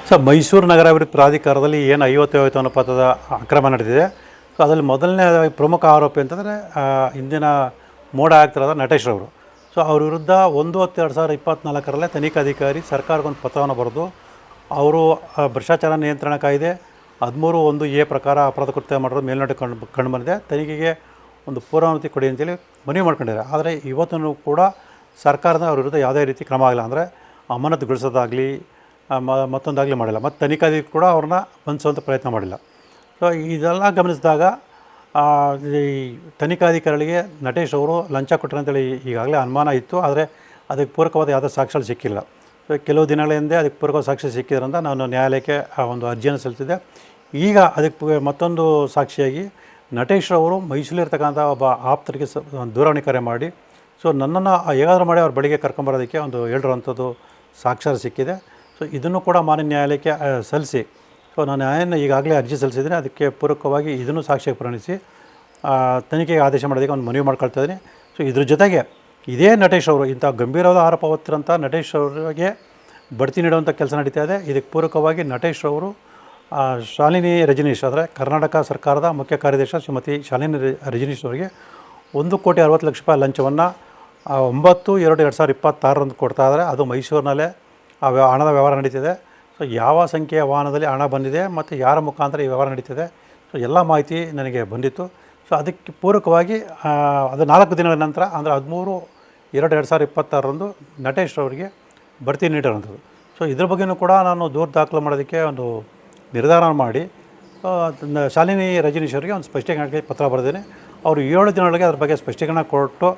Sir, Mysuru ನಗರಾಭಿವೃದ್ಧಿ ಪ್ರಾಧಿಕಾರದಲ್ಲಿ ಏನು 50-50 ಅನುಪಾತದ ಅಕ್ರಮ ನಡೆದಿದೆ. ಸೊ ಅದರಲ್ಲಿ ಮೊದಲನೇ ಪ್ರಮುಖ ಆರೋಪಿ ಅಂತಂದರೆ ಇಂದಿನ ಮೋಡ ಆಗ್ತಿರೋದ ನಟೇಶ್ರವರು. ಸೊ ಅವ್ರ ವಿರುದ್ಧ 1/10/2024 ತನಿಖಾಧಿಕಾರಿ ಸರ್ಕಾರಕ್ಕೊಂದು ಪತ್ರವನ್ನು ಬರೆದು ಅವರು ಭ್ರಷ್ಟಾಚಾರ ನಿಯಂತ್ರಣ ಕಾಯ್ದೆ 13(1)(a) ಪ್ರಕಾರ ಅಪರಾಧ ಕೃತ್ಯ ಮಾಡೋದು ಮೇಲ್ನೋಟ ಕಂಡು ಬಂದಿದೆ. ತನಿಖೆಗೆ ಒಂದು ಪೂರ್ವಾನುಮತಿ ಕೊಡಿ ಅಂತೇಳಿ ಮನವಿ ಮಾಡ್ಕೊಂಡಿದ್ದಾರೆ. ಆದರೆ ಇವತ್ತೂ ಕೂಡ ಸರ್ಕಾರದ ಅವ್ರ ವಿರುದ್ಧ ಯಾವುದೇ ರೀತಿ ಕ್ರಮ ಆಗಿಲ್ಲ. ಅಂದರೆ ಅಮಾನತುಗೊಳಿಸೋದಾಗಲಿ ಮತ್ತೊಂದಾಗಲಿ ಮಾಡಿಲ್ಲ. ಮತ್ತು ತನಿಖಾಧಿಕಾರಿ ಕೂಡ ಅವ್ರನ್ನ ಬಂಧಿಸುವಂಥ ಪ್ರಯತ್ನ ಮಾಡಿಲ್ಲ. ಸೊ ಇದೆಲ್ಲ ಗಮನಿಸಿದಾಗ ಈ ತನಿಖಾಧಿಕಾರಿಗಳಿಗೆ ನಟೇಶ್ ಅವರು ಲಂಚ ಕೊಟ್ಟರು ಅಂತೇಳಿ ಈಗಾಗಲೇ ಅನುಮಾನ ಇತ್ತು. ಆದರೆ ಅದಕ್ಕೆ ಪೂರಕವಾದ ಯಾವುದೇ ಸಾಕ್ಷ್ಯಗಳು ಸಿಕ್ಕಿಲ್ಲ. ಸೊ ಕೆಲವು ದಿನಗಳ ಹಿಂದೆ ಅದಕ್ಕೆ ಪೂರಕವಾದ ಸಾಕ್ಷಿ ಸಿಕ್ಕಿದ್ರಿಂದ ನಾನು ನ್ಯಾಯಾಲಯಕ್ಕೆ ಒಂದು ಅರ್ಜಿಯನ್ನು ಸಲ್ಲಿಸಿದ್ದೆ. ಈಗ ಅದಕ್ಕೆ ಮತ್ತೊಂದು ಸಾಕ್ಷಿಯಾಗಿ ನಟೇಶ್ ಅವರು ಮೈಸೂರಿರ್ತಕ್ಕಂಥ ಒಬ್ಬ ಆಪ್ತರಿಗೆ ದೂರವಾಣಿ ಕರೆ ಮಾಡಿ ಸೊ ನನ್ನನ್ನು ಹೇಗಾದರೂ ಮಾಡಿ ಅವ್ರ ಬಳಿಗೆ ಕರ್ಕೊಂಬರೋದಕ್ಕೆ ಒಂದು ಹೇಳಿರುವಂಥದ್ದು ಸಾಕ್ಷಾತ್ ಸಿಕ್ಕಿದೆ. ಸೊ ಇದನ್ನು ಕೂಡ ಮಾನ್ಯ ನ್ಯಾಯಾಲಯಕ್ಕೆ ಸಲ್ಲಿಸಿ ಸೊ ನಾನು ನ್ಯಾಯಾಲಯ ಈಗಾಗಲೇ ಅರ್ಜಿ ಸಲ್ಲಿಸಿದ್ದೀನಿ. ಅದಕ್ಕೆ ಪೂರಕವಾಗಿ ಇದನ್ನು ಸಾಕ್ಷಿಯಾಗಿ ಪರಿಗಣಿಸಿ ತನಿಖೆಗೆ ಆದೇಶ ಮಾಡೋದಕ್ಕೆ ಒಂದು ಮನವಿ ಮಾಡ್ಕೊಳ್ತಾ ಇದ್ದೀನಿ. ಸೊ ಇದ್ರ ಜೊತೆಗೆ ಇದೇ ನಟೇಶ್ ಅವರು ಇಂಥ ಗಂಭೀರವಾದ ಆರೋಪ ಹೊತ್ತಿರೋಂಥ ನಟೇಶ್ ಅವರಿಗೆ ಬಡ್ತಿ ನೀಡುವಂಥ ಕೆಲಸ ನಡೀತಾ ಇದೆ. ಇದಕ್ಕೆ ಪೂರಕವಾಗಿ ನಟೇಶ್ ಅವರು ಶಾಲಿನಿ ರಜನೀಶ್ ಅಂದರೆ ಕರ್ನಾಟಕ ಸರ್ಕಾರದ ಮುಖ್ಯ ಕಾರ್ಯದರ್ಶಿ ಶ್ರೀಮತಿ ಶಾಲಿನಿ ರಜನೀಶ್ ಅವರಿಗೆ 1,60,00,000 ಲಂಚವನ್ನು 9/2/2026 ಕೊಡ್ತಾ ಇದ್ದಾರೆ. ಅದು ಮೈಸೂರಿನಲ್ಲೇ ಹಣದ ವ್ಯವಹಾರ ನಡೀತಿದೆ. ಸೊ ಯಾವ ಸಂಖ್ಯೆಯ ವಾಹನದಲ್ಲಿ ಹಣ ಬಂದಿದೆ ಮತ್ತು ಯಾರ ಮುಖಾಂತರ ಈ ವ್ಯವಹಾರ ನಡೀತಿದೆ ಸೊ ಎಲ್ಲ ಮಾಹಿತಿ ನನಗೆ ಬಂದಿತ್ತು. ಸೊ ಅದಕ್ಕೆ ಪೂರಕವಾಗಿ ಅದು 4 ದಿನಗಳ ನಂತರ ಅಂದರೆ 13/2/2026 ನಟೇಶ್ ಅವರಿಗೆ ಬಡ್ತಿ ನೀಡಿರುವಂಥದ್ದು. ಸೊ ಇದ್ರ ಬಗ್ಗೆಯೂ ಕೂಡ ನಾನು ದೂರು ದಾಖಲು ಮಾಡೋದಕ್ಕೆ ಒಂದು ನಿರ್ಧಾರ ಮಾಡಿ ಶಾಲಿನಿ ರಜನೀಶ್ ಅವರಿಗೆ ಒಂದು ಸ್ಪಷ್ಟೀಕರಣಕ್ಕೆ ಪತ್ರ ಬರೆದೇನೆ. ಅವರು 7 ದಿನಗಳಿಗೆ ಅದ್ರ ಬಗ್ಗೆ ಸ್ಪಷ್ಟೀಕರಣ ಕೊಟ್ಟು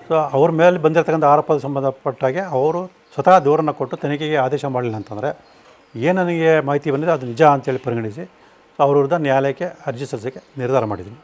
ಸೊ ಅವ್ರ ಮೇಲೆ ಬಂದಿರತಕ್ಕಂಥ ಆರೋಪದ ಸಂಬಂಧಪಟ್ಟಾಗೆ ಅವರು ಸ್ವತಃ ದೂರನ್ನು ಕೊಟ್ಟು ತನಿಖೆಗೆ ಆದೇಶ ಮಾಡಲಿಲ್ಲ ಅಂತಂದರೆ ಏನು ನನಗೆ ಮಾಹಿತಿ ಬಂದಿದೆ ಅದು ನಿಜ ಅಂತೇಳಿ ಪರಿಗಣಿಸಿ ಅವ್ರ ವಿರುದ್ಧ ನ್ಯಾಯಾಲಯಕ್ಕೆ ಅರ್ಜಿ ಸಲ್ಲಿಸೋಕ್ಕೆ ನಿರ್ಧಾರ ಮಾಡಿದ್ದೀನಿ.